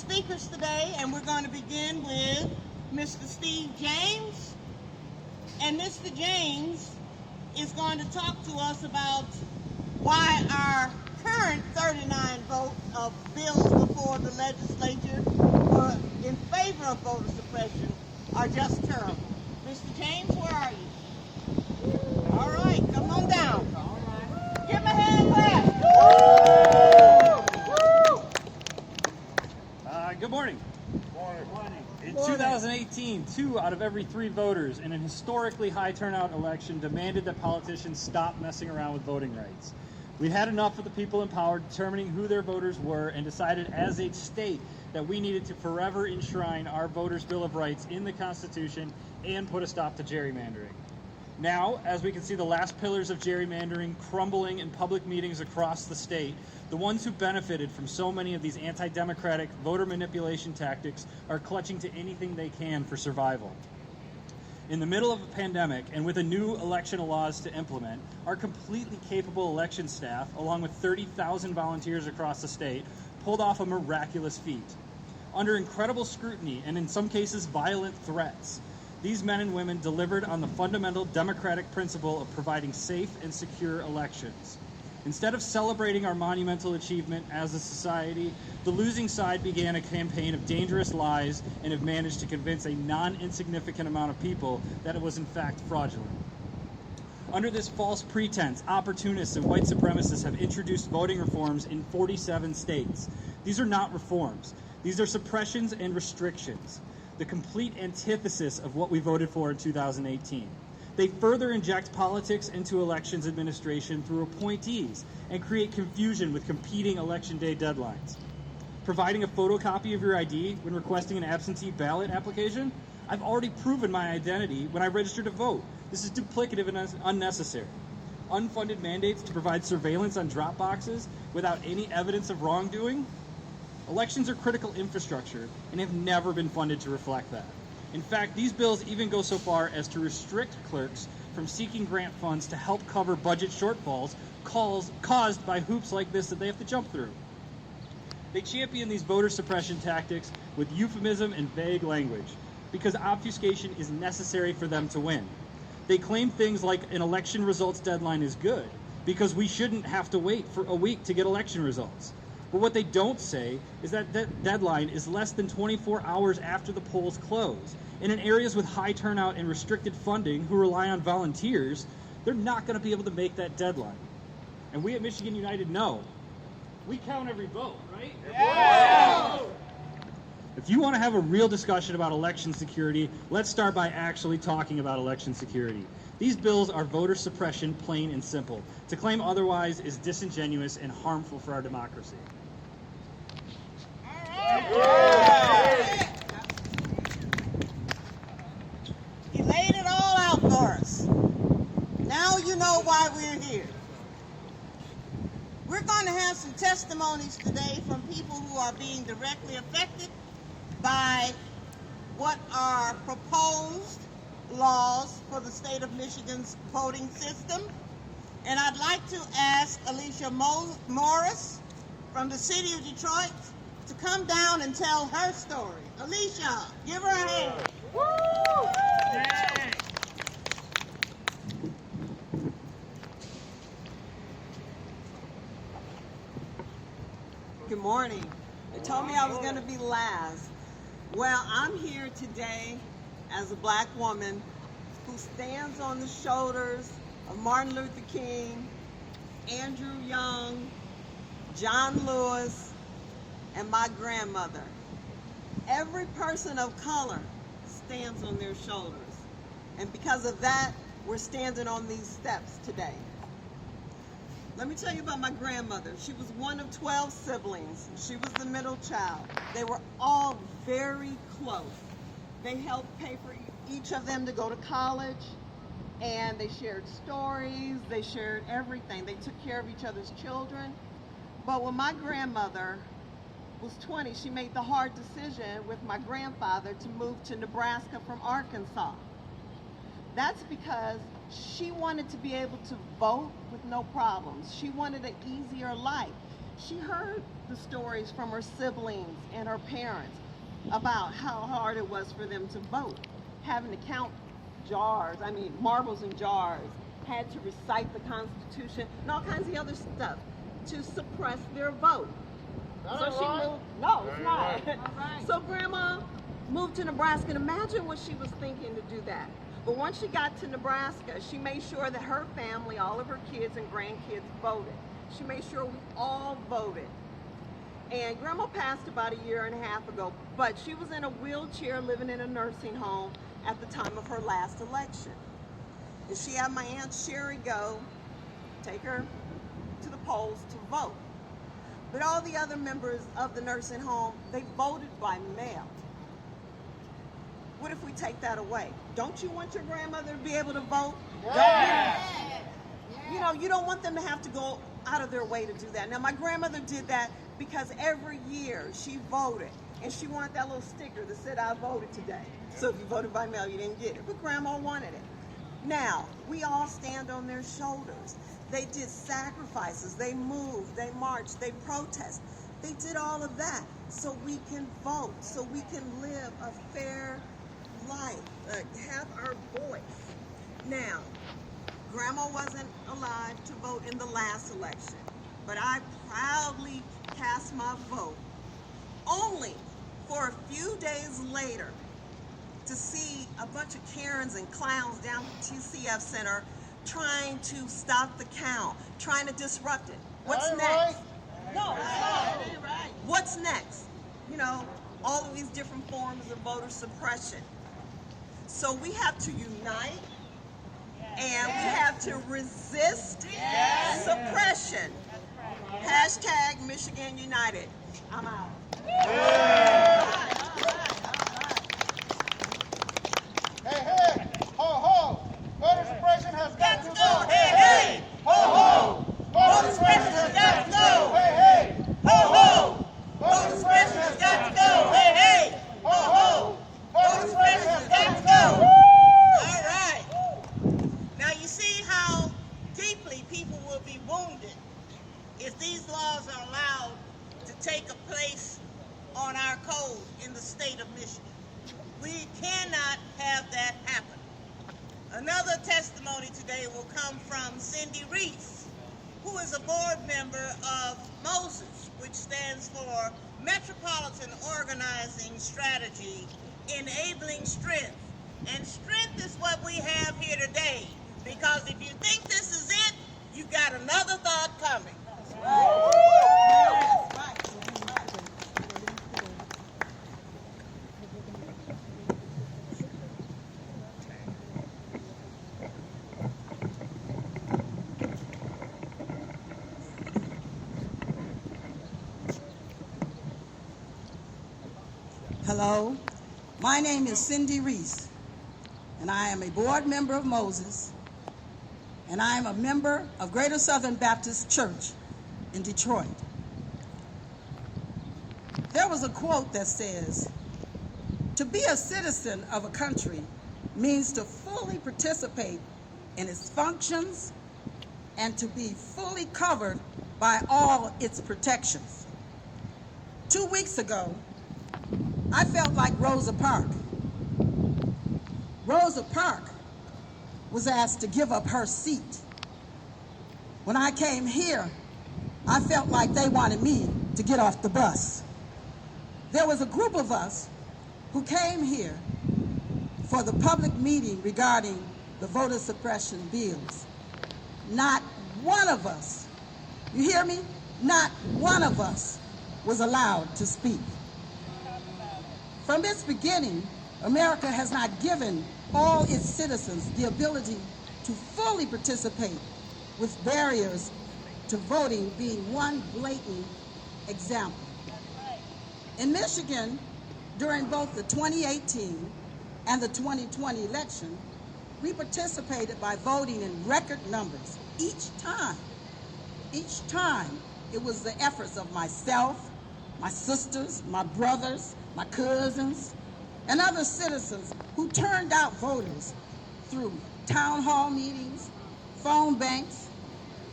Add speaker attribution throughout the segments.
Speaker 1: speakers today, and we're going to begin with Mr. Steve James. And Mr. James is going to talk to us about why our current 39 votes of bills before the legislature in favor of voter suppression are just terrible. Mr. James, where are you? All right, come on down. Give him a hand clap.
Speaker 2: Good morning. In 2018, 2 out of every 3 voters in an historically high turnout election demanded that politicians stop messing around with voting rights. We had enough of the people in power determining who their voters were and decided as a state that we needed to forever enshrine our voters' Bill of Rights in the Constitution and put a stop to gerrymandering. Now, as we can see the last pillars of gerrymandering crumbling in public meetings across the state, the ones who benefited from so many of these anti-democratic voter manipulation tactics are clutching to anything they can for survival. In the middle of a pandemic and with a new election laws to implement, our completely capable election staff, along with 30,000 volunteers across the state, pulled off a miraculous feat. Under incredible scrutiny and in some cases violent threats, these men and women delivered on the fundamental democratic principle of providing safe and secure elections. Instead of celebrating our monumental achievement as a society, the losing side began a campaign of dangerous lies and have managed to convince a non-insignificant amount of people that it was in fact fraudulent. Under this false pretense, opportunists and white supremacists have introduced voting reforms in 47 states. These are not reforms. These are suppressions and restrictions, the complete antithesis of what we voted for in 2018. They further inject politics into elections administration through appointees and create confusion with competing election day deadlines. Providing a photocopy of your ID when requesting an absentee ballot application? I've already proven my identity when I registered to vote. This is duplicative and unnecessary. Unfunded mandates to provide surveillance on drop boxes without any evidence of wrongdoing? Elections are critical infrastructure and have never been funded to reflect that. In fact, these bills even go so far as to restrict clerks from seeking grant funds to help cover budget shortfalls caused by hoops like this that they have to jump through. They champion these voter suppression tactics with euphemism and vague language because obfuscation is necessary for them to win. They claim things like an election results deadline is good because we shouldn't have to wait for a week to get election results. But what they don't say is that that deadline is less than 24 hours after the polls close. And in areas with high turnout and restricted funding who rely on volunteers, they're not going to be able to make that deadline. And we at Michigan United know. We count every vote, right?
Speaker 1: Yeah!
Speaker 2: If you want to have a real discussion about election security, let's start by actually talking about election security. These bills are voter suppression, plain and simple. To claim otherwise is disingenuous and harmful for our democracy.
Speaker 1: He laid it all out for us. Now you know why we're here. We're going to have some testimonies today from people who are being directly affected by what are proposed laws for the state of Michigan's voting system. And I'd like to ask Alicia Morris from the city of Detroit to come down and tell her story. Alicia, give her a hand. Woo!
Speaker 3: Good morning. They told me I was going to be last. Well, I'm here today as a black woman who stands on the shoulders of Martin Luther King, Andrew Young, John Lewis, and my grandmother. Every person of color stands on their shoulders. And because of that, we're standing on these steps today. Let me tell you about my grandmother. She was one of 12 siblings. She was the middle child. They were all very close. They helped pay for each of them to go to college, and they shared stories, they shared everything. They took care of each other's children. But when my grandmother was 20, she made the hard decision with my grandfather to move to Nebraska from Arkansas. That's because she wanted to be able to vote with no problems. She wanted an easier life. She heard the stories from her siblings and her parents about how hard it was for them to vote, having to count marbles in jars, had to recite the Constitution and all kinds of other stuff to suppress their vote. So she moved. No, it's not. So Grandma moved to Nebraska, and imagine what she was thinking to do that. But once she got to Nebraska, she made sure that her family, all of her kids and grandkids voted. She made sure we all voted. And Grandma passed about a year and a half ago, but she was in a wheelchair living in a nursing home at the time of her last election. And she had my Aunt Sherry go, take her to the polls to vote. But all the other members of the nursing home, they voted by mail. What if we take that away? Don't you want your grandmother to be able to vote?
Speaker 1: Yeah.
Speaker 3: You know, you don't want them to have to go out of their way to do that. Now, my grandmother did that because every year she voted, and she wanted that little sticker that said, I voted today. So if you voted by mail, you didn't get it. But Grandma wanted it. Now, we all stand on their shoulders. They did sacrifices. They moved. They marched. They protested. They did all of that so we can vote, so we can live a fair life, have our voice. Now, Grandma wasn't alive to vote in the last election, but I proudly cast my vote, only for a few days later to see a bunch of Karens and clowns down at the TCF Center trying to stop the count, trying to disrupt it. What's next? No, it's not. What's next? You know, all of these different forms of voter suppression. So we have to unite, and we have to resist suppression. Hashtag Michigan United. I'm out.
Speaker 4: Hey, hey, ho, ho. Voter suppression has got to go.
Speaker 1: Hey, hey.
Speaker 4: Ho, ho. Voter suppression has got to go. Hey, hey.
Speaker 1: Ho, ho. Voter suppression has got to go. Hey, hey.
Speaker 4: Ho, ho. Voter suppression has got to go.
Speaker 1: All right. Now you see how deeply people will be wounded if these laws are allowed to take a place on our code in the state of Michigan. We cannot have that happen. Another testimony today will come from Cindy Reese, who is a board member of MOSES, which stands for Metropolitan Organizing Strategy, Enabling Strength. And strength is what we have here today, because if you think this is it, you got another thought coming.
Speaker 5: Hello, my name is Cindy Reese, and I am a board member of MOSES, and I am a member of Greater Southern Baptist Church in Detroit. There was a quote that says, "To be a citizen of a country means to fully participate in its functions and to be fully covered by all its protections." 2 weeks ago, I felt like Rosa Parks. Rosa Parks was asked to give up her seat. When I came here, I felt like they wanted me to get off the bus. There was a group of us who came here for the public meeting regarding the voter suppression bills. Not one of us, you hear me? Not one of us was allowed to speak. From its beginning, America has not given all its citizens the ability to fully participate, with barriers to voting being one blatant example. In Michigan, during both the 2018 and the 2020 election, we participated by voting in record numbers. Each time, it was the efforts of myself, my sisters, my brothers, my cousins, and other citizens who turned out voters through town hall meetings, phone banks,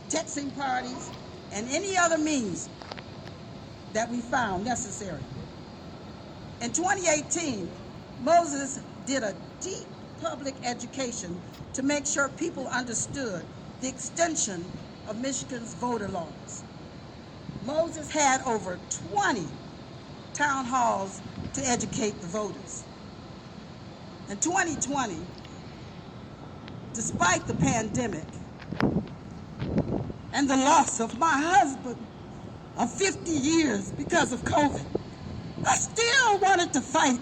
Speaker 5: texting parties, and any other means that we found necessary. In 2018, Moses did a deep public education to make sure people understood the extension of Michigan's voter laws. Moses had over 20 town halls to educate the voters. In 2020, despite the pandemic and the loss of my husband of 50 years because of COVID, I still wanted to fight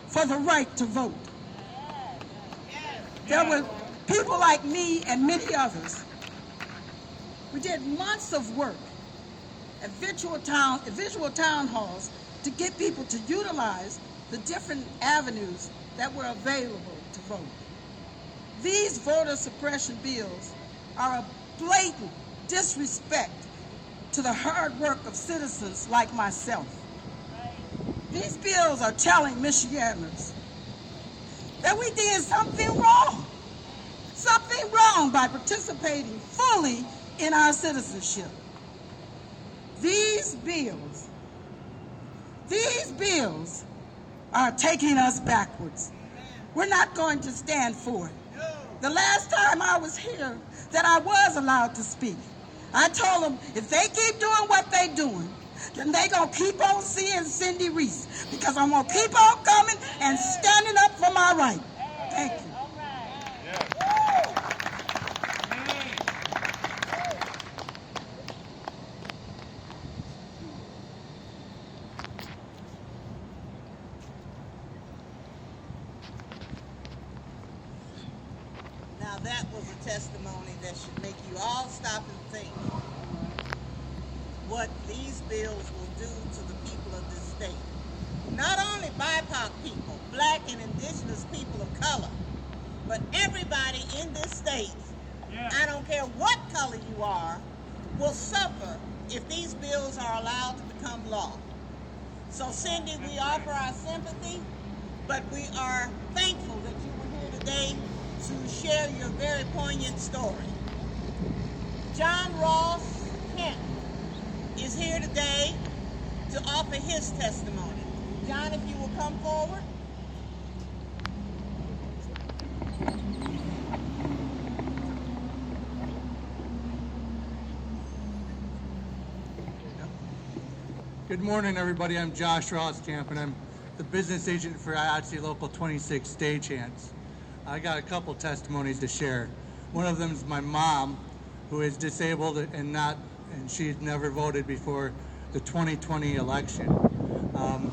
Speaker 5: for the right to vote. There were people like me and many others. We did months of work at visual town halls to get people to utilize the different avenues that were available to vote. These voter suppression bills are a blatant disrespect to the hard work of citizens like myself. These bills are telling Michiganders that we did something wrong by participating fully in our citizenship. These bills are taking us backwards. We're not going to stand for it. The last time I was here that I was allowed to speak, I told them if they keep doing what they're doing, then they gonna keep on seeing Cindy Reese, because I'm gonna keep on coming and standing up for my right. Thank you.
Speaker 1: Now that was a testimony that should make you all stop and think what these bills will do to the people of this state. Not only BIPOC people, black and indigenous people of color, but everybody in this state, I don't care what color you are, will suffer if these bills are allowed to become law. So Cindy, we offer our sympathy, but we are thankful that you were here today to share your very poignant story. John Ross Kent is here today to offer his testimony. John, if you will come forward.
Speaker 6: Good morning, everybody. I'm Josh Roskamp, and I'm the business agent for IATSE Local 26 Stagehands. I got a couple testimonies to share. One of them is my mom, who is disabled and she's never voted before the 2020 election.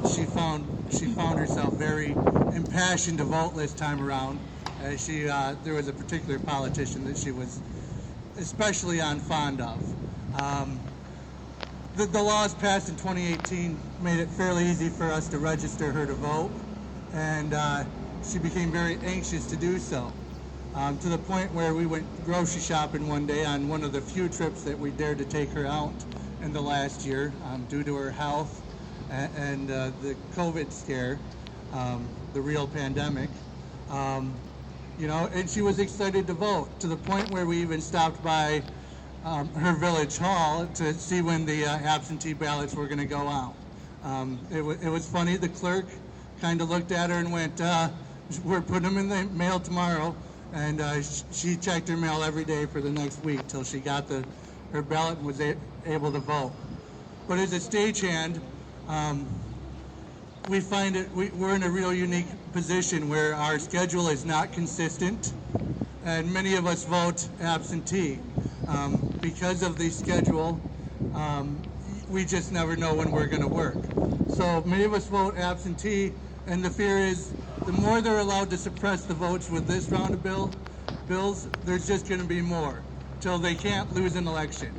Speaker 6: She found herself very impassioned to vote this time around. There was a particular politician that she was especially fond of. The laws passed in 2018 made it fairly easy for us to register her to vote, and she became very anxious to do so, to the point where we went grocery shopping one day on one of the few trips that we dared to take her out in the last year, due to her health and the COVID scare, the real pandemic. And she was excited to vote, to the point where we even stopped by her village hall to see when the absentee ballots were going to go out. It was funny. The clerk kind of looked at her and went, "We're putting them in the mail tomorrow." And she checked her mail every day for the next week till she got her ballot and was able to vote. But as a stagehand, we find we're in a real unique position where our schedule is not consistent, and many of us vote absentee. Because of the schedule, we just never know when we're going to work. So many of us vote absentee, and the fear is the more they're allowed to suppress the votes with this round of bills, there's just going to be more till they can't lose an election.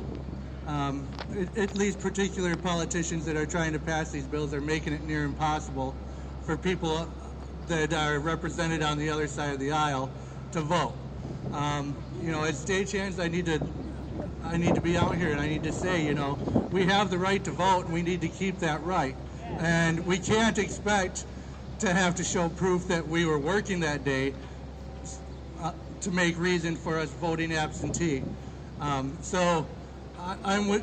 Speaker 6: At least particular politicians that are trying to pass these bills are making it near impossible for people that are represented on the other side of the aisle to vote. As stagehands, I need to be out here and I need to say, we have the right to vote and we need to keep that right. And we can't expect to have to show proof that we were working that day to make reason for us voting absentee. So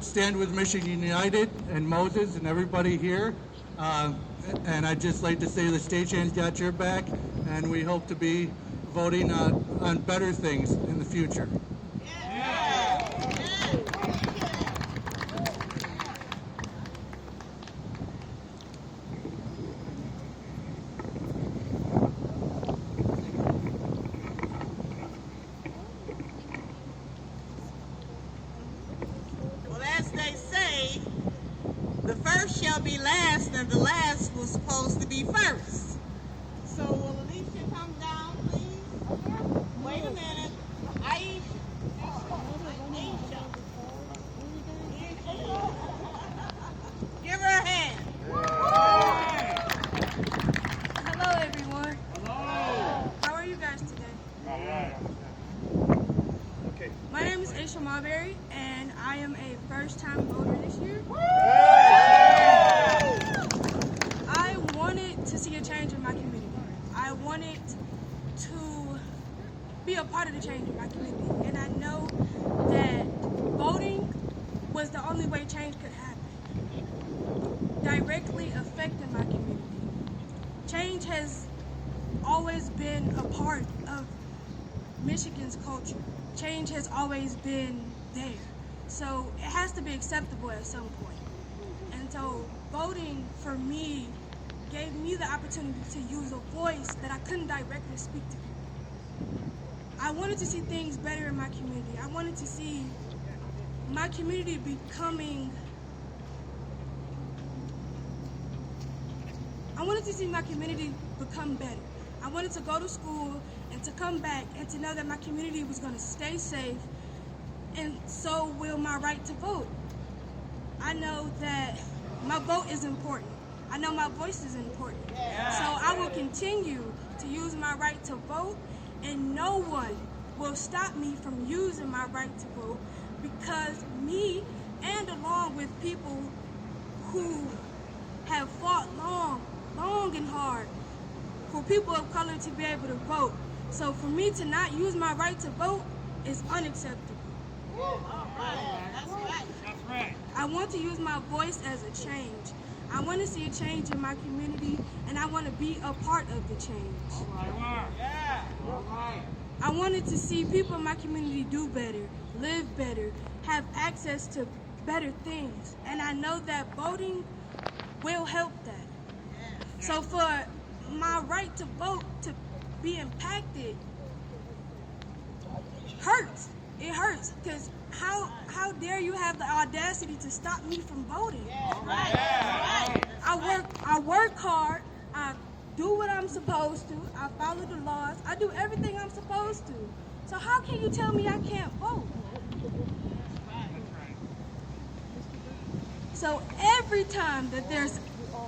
Speaker 6: stand with Michigan United and Moses and everybody here. And I'd just like to say the state champ's got your back, and we hope to be voting on better things in the future.
Speaker 1: Well, as they say, the first shall be last, and the last was supposed to be first. So will Alicia come down, please? Wait a minute. Aisha. Give her a hand.
Speaker 7: Hello, everyone. Hello. How are you guys today?
Speaker 4: All right. Okay.
Speaker 7: My name is Aisha Marbury, and I am a first-time voter this year. I wanted to see a change in my community. I wanted to be a part of the change in my community, and I know that voting was the only way change could happen, directly affecting my community. Change has always been a part of Michigan's culture. Change has always been there. So it has to be acceptable at some point. And so voting for me gave me the opportunity to use a voice that I couldn't directly speak to people. I wanted to see things better in my community. I wanted to see my community becoming better. I wanted to go to school and to come back and to know that my community was going to stay safe, and so will my right to vote. I know that my vote is important. I know my voice is important. So I will continue to use my right to vote, and no one will stop me from using my right to vote, because me, and along with people who have fought long and hard for people of color to be able to vote. So for me to not use my right to vote is unacceptable.
Speaker 1: That's right.
Speaker 7: I want to use my voice as a change. I want to see a change in my community, and I want to be a part of the change. I wanted to see people in my community do better, live better, have access to better things, and I know that voting will help that. So for my right to vote to be impacted hurts. It hurts, because how dare you have the audacity to stop me from voting? I work hard. I do what I'm supposed to. I follow the laws. I do everything I'm supposed to. So how can you tell me I can't vote? So every time that there's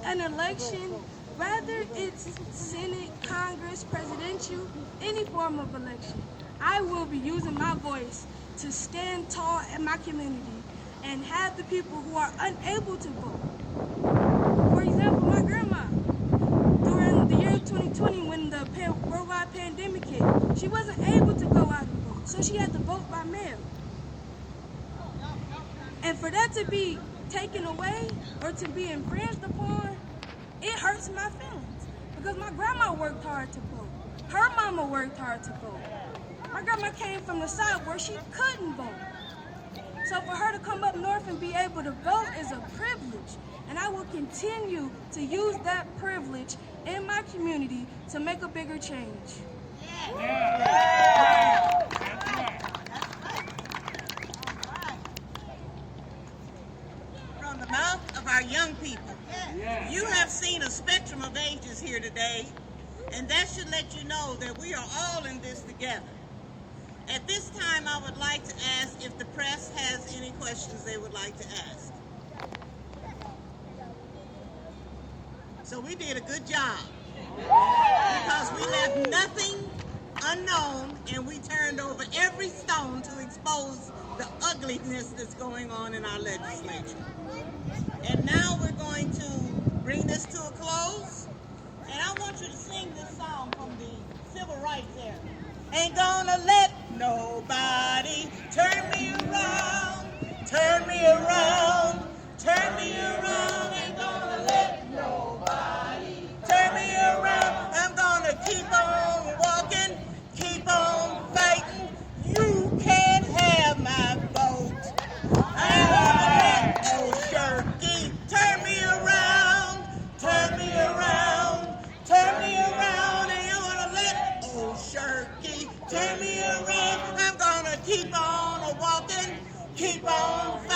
Speaker 7: an election, whether it's Senate, Congress, presidential, any form of election, I will be using my voice to stand tall in my community and have the people who are unable to vote. For example, my grandma, during the year 2020 when the worldwide pandemic hit, she wasn't able to go out and vote, so she had to vote by mail. And for that to be taken away or to be infringed upon, it hurts my feelings, because my grandma worked hard to vote. Her mama worked hard to vote. My grandma came from the South where she couldn't vote. So for her to come up north and be able to vote is a privilege. And I will continue to use that privilege in my community to make a bigger change.
Speaker 1: From the mouth of our young people, you have seen a spectrum of ages here today, and that should let you know that we are all in this together. At this time, I would like to ask if the press has any questions they would like to ask. So we did a good job, because we left nothing unknown, and we turned over every stone to expose the ugliness that's going on in our legislature. And now we're going to bring this to a close, and I want you to sing this song from the Civil Rights era. Ain't gonna let nobody turn me around, turn me around, turn me around, ain't gonna let nobody turn me around. I'm gonna keep on walking, keep on fighting. You can't have my vote. I ain't gonna let no shirky turn me around, turn me around, turn me around. Ain't gonna let old shirky turn me around. I'm gonna keep on walking, keep on